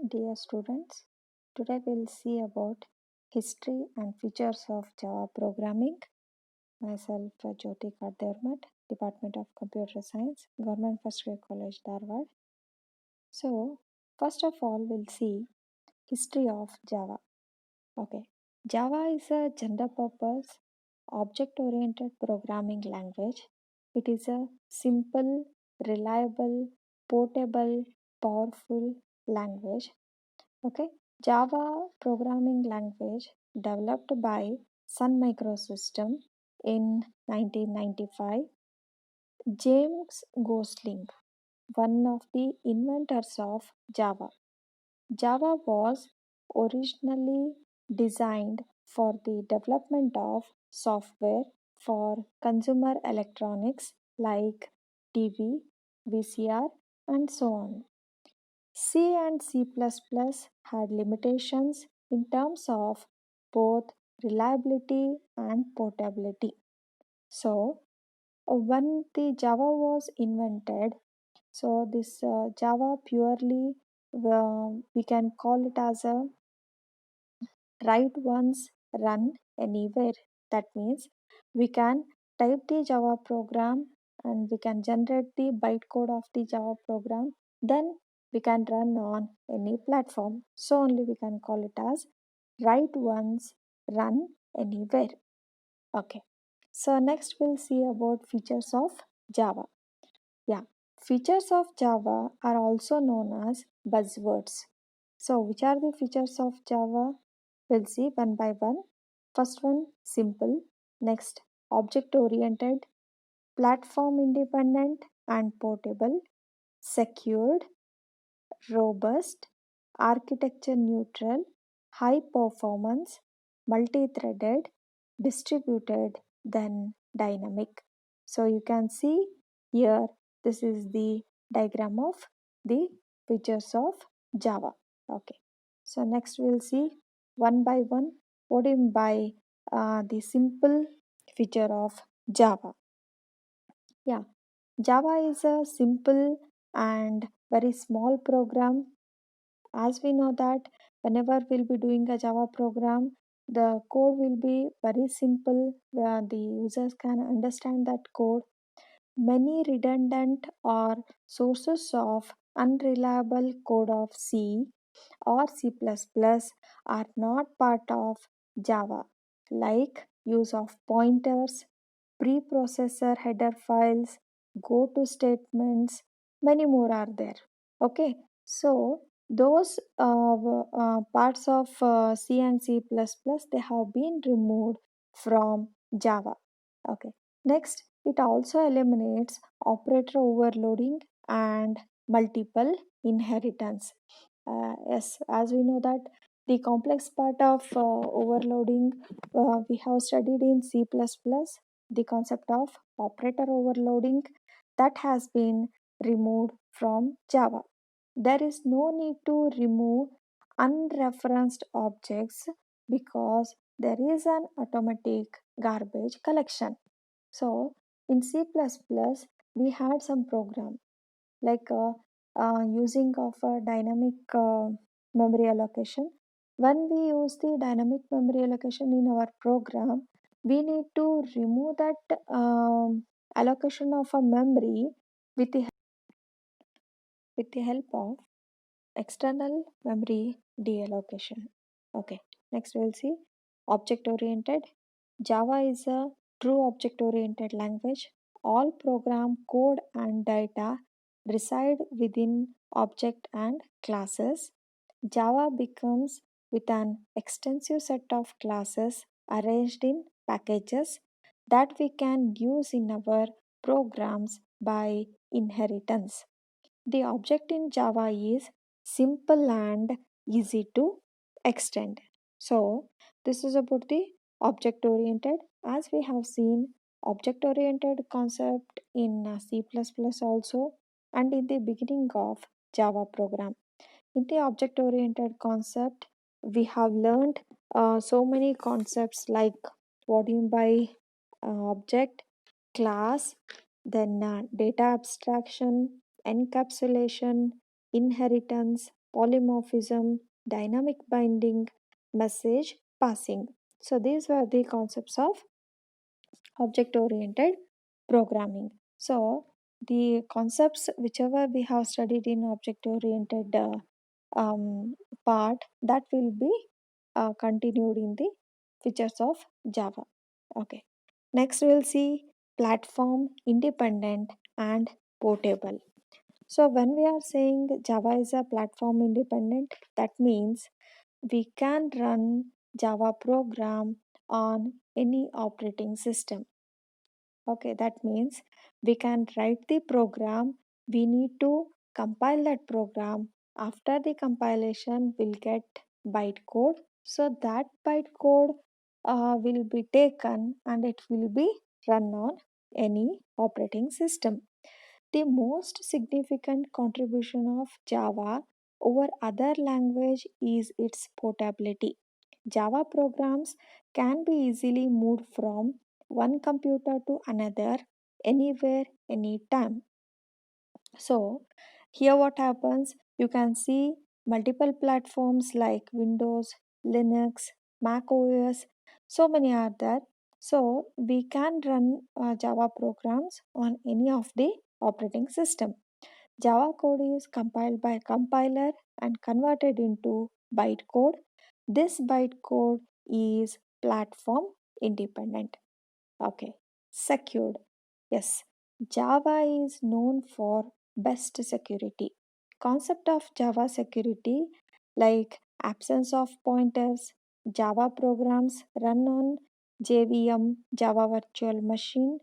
Dear students, today we'll see about history and features of Java programming. Myself, Jyoti Kaddevarmat, Department of Computer Science, Government First Year College, Dharwad. So, first of all, we'll see history of Java. Okay, Java is a general-purpose, object-oriented programming language. It is a simple, reliable, portable, powerful language. Okay, Java programming language developed by Sun Microsystem in 1995. James Gosling, one of the inventors of Java. Java was originally designed for the development of software for consumer electronics like TV, VCR, and so on. C and C++ had limitations in terms of both reliability and portability. So, when the Java was invented, so this Java purely we can call it as a write once, run anywhere. That means we can type the Java program and we can generate the bytecode of the Java program. Then we can run on any platform. So only we can call it as write once, run anywhere. Okay. So next we'll see about features of Java. Yeah, features of Java are also known as buzzwords. So, which are the features of Java? We'll see one by one. First one, simple. Next, object oriented, platform independent and portable, secured, robust, architecture neutral, high performance, multi threaded, distributed, then dynamic. So you can see here this is the diagram of the features of Java. Okay. So next we'll see one by one what do you mean by the simple feature of Java. Yeah, Java is a simple and very small program. As we know that whenever we'll be doing a Java program, the code will be very simple where the users can understand that code. Many redundant or sources of unreliable code of C or C++ are not part of Java, like use of pointers, preprocessor header files, go to statements, many more are there. Okay, so those parts of C and C++ they have been removed from Java. Okay, next it also eliminates operator overloading and multiple inheritance. Yes, as we know that the complex part of overloading we have studied in C++, the concept of operator overloading that has been removed from Java. There is no need to remove unreferenced objects because there is an automatic garbage collection. So in C++, we had some program like using of a dynamic memory allocation. When we use the dynamic memory allocation in our program, we need to remove that allocation of a memory with the help of external memory deallocation. Okay, next we'll see object oriented. Java is a true object oriented language. All program code and data reside within object and classes. Java becomes with an extensive set of classes arranged in packages that we can use in our programs by inheritance. The object in Java is simple and easy to extend. So, this is about the object oriented. As we have seen, object oriented concept in C++ also and in the beginning of Java program. In the object oriented concept, we have learned so many concepts like what do you mean by object, class, then data abstraction, encapsulation, inheritance, polymorphism, dynamic binding, message passing. So these were the concepts of object oriented programming. So the concepts whichever we have studied in object oriented part, that will be continued in the features of Java. Okay, next we'll see platform independent and portable. So when we are saying Java is a platform independent, that means we can run Java program on any operating system. Okay, that means we can write the program, we need to compile that program. After the compilation, we'll get bytecode. So that bytecode will be taken and it will be run on any operating system. The most significant contribution of Java over other language is its portability. Java programs can be easily moved from one computer to another anywhere, anytime. So, here what happens, you can see multiple platforms like Windows, Linux, Mac OS, so many are there. So, we can run Java programs on any of the operating system. Java code is compiled by compiler and converted into bytecode. This bytecode is platform independent. Okay, secured. Yes, Java is known for best security. Concept of Java security like absence of pointers, Java programs run on JVM, Java Virtual Machine,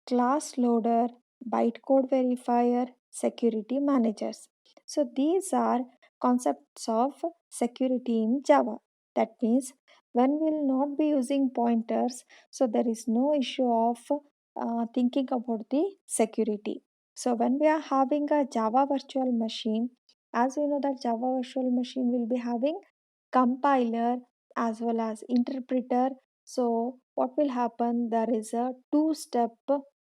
class loader, bytecode verifier, security managers. So these are concepts of security in Java. That means when we'll not be using pointers, so there is no issue of thinking about the security. So when we are having a Java virtual machine, as we know that Java virtual machine will be having compiler as well as interpreter. So what will happen, there is a two-step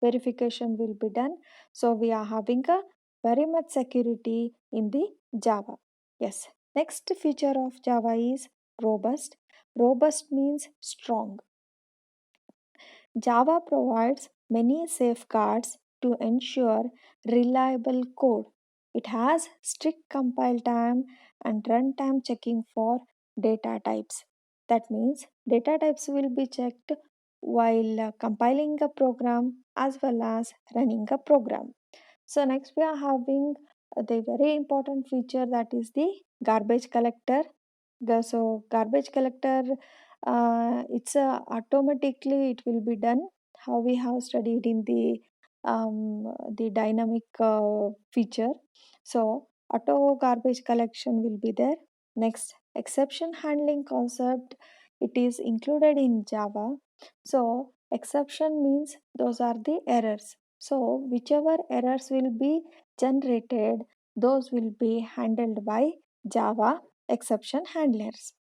verification will be done. So we are having a very much security in the Java. Yes, next feature of Java is robust. Robust means strong. Java provides many safeguards to ensure reliable code. It has strict compile time and runtime checking for data types. That means data types will be checked while compiling a program as well as running a program. So next we are having the very important feature, that is the garbage collector. So garbage collector, it's automatically it will be done. How we have studied in the dynamic feature. So auto garbage collection will be there. Next, exception handling concept, it is included in Java. So exception means those are the errors. So whichever errors will be generated, those will be handled by Java exception handlers.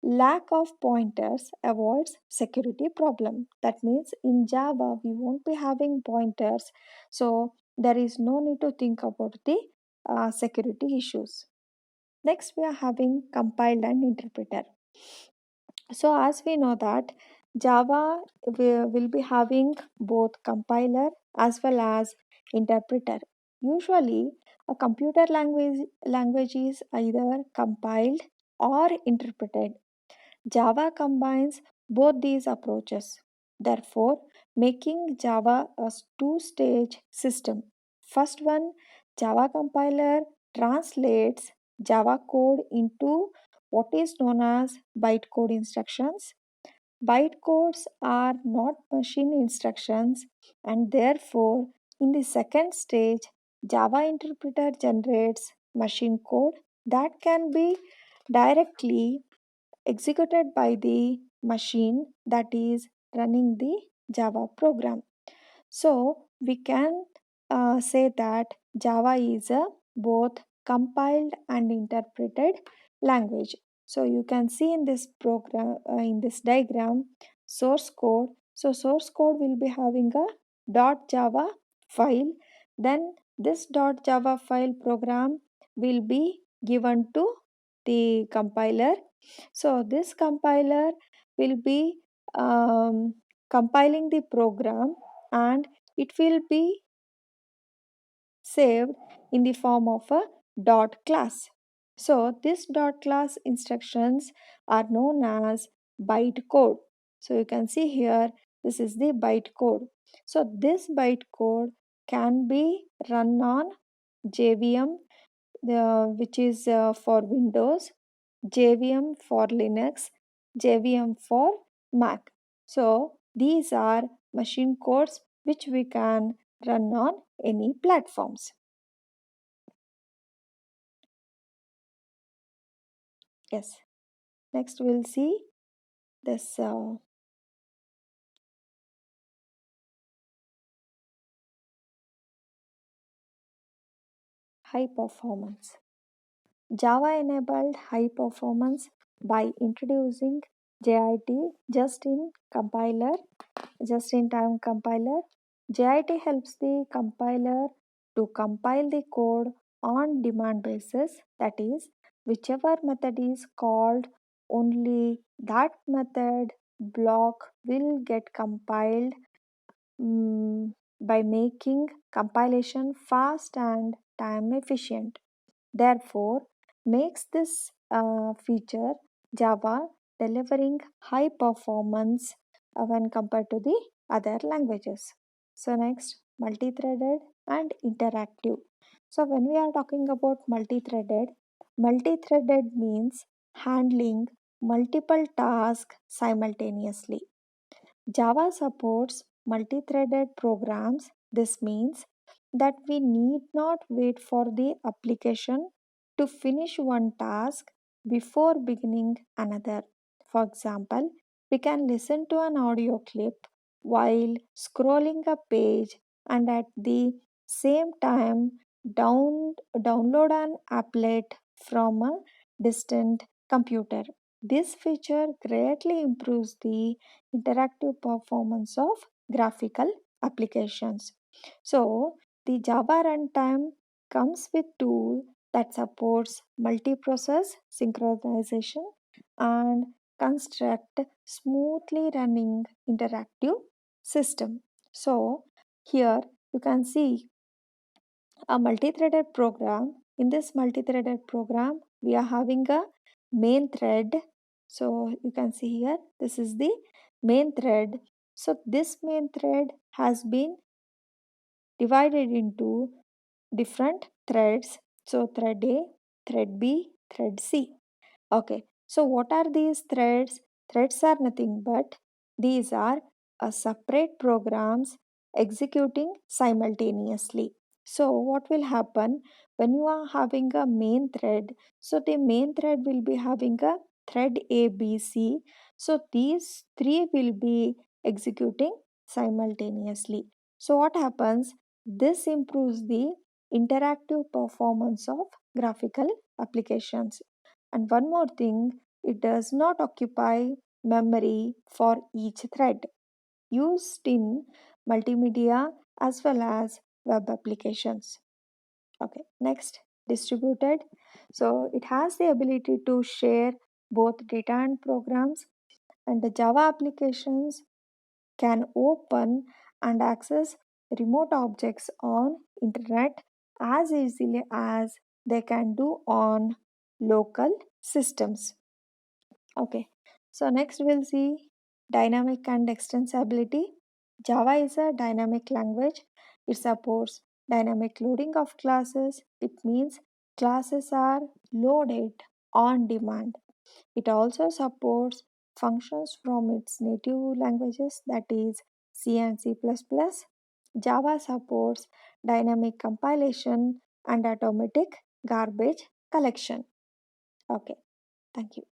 Lack of pointers avoids security problem. That means in Java we won't be having pointers, so there is no need to think about the security issues. Next we are having compiled and interpreter. So as we know that Java will be having both compiler as well as interpreter. Usually a computer language is either compiled or interpreted. Java combines both these approaches, therefore making Java a two-stage system. First one, Java compiler translates Java code into what is known as bytecode instructions. Bytecodes are not machine instructions, and therefore in the second stage Java interpreter generates machine code that can be directly executed by the machine that is running the Java program. So we can say that Java is a both compiled and interpreted language. So you can see in this program, in this diagram, source code. So source code will be having a .java file. Then this .java file program will be given to the compiler. So this compiler will be compiling the program, and it will be saved in the form of a dot class. So this dot class instructions are known as byte code. So you can see here, this is the byte code. So this byte code can be run on JVM, which is for Windows, JVM for Linux, JVM for Mac. So these are machine codes which we can run on any platforms. Yes. Next we'll see this high performance. Java enabled high performance by introducing JIT, just in compiler, just in time compiler. JIT helps the compiler to compile the code on demand basis, that is, whichever method is called, only that method block will get compiled, by making compilation fast and time efficient. Therefore, makes this feature Java delivering high performance when compared to the other languages. So next, multi-threaded and interactive. So when we are talking about multi-threaded means handling multiple tasks simultaneously. Java supports multi-threaded programs. This means that we need not wait for the application to finish one task before beginning another. For example, we can listen to an audio clip while scrolling a page, and at the same time download an applet from a distant computer. This feature greatly improves the interactive performance of graphical applications. So, the Java runtime comes with tool that supports multi-process synchronization and construct smoothly running interactive system. So, here you can see a multi-threaded program. In this multi-threaded program, we are having a main thread. So you can see here, this is the main thread. So this main thread has been divided into different threads. So thread A, thread B, thread C. Okay, so what are these threads? Threads are nothing but these are separate programs executing simultaneously. So, what will happen when you are having a main thread? So, the main thread will be having a thread A, B, C. So, these three will be executing simultaneously. So, what happens? This improves the interactive performance of graphical applications. And one more thing, it does not occupy memory for each thread, used in multimedia as well as web applications. Okay, next, distributed. So it has the ability to share both data and programs, and the Java applications can open and access remote objects on internet as easily as they can do on local systems. Okay, so next we'll see dynamic and extensibility. Java is a dynamic language. It supports dynamic loading of classes. It means classes are loaded on demand. It also supports functions from its native languages, that is C and C++. Java supports dynamic compilation and automatic garbage collection. Okay, thank you.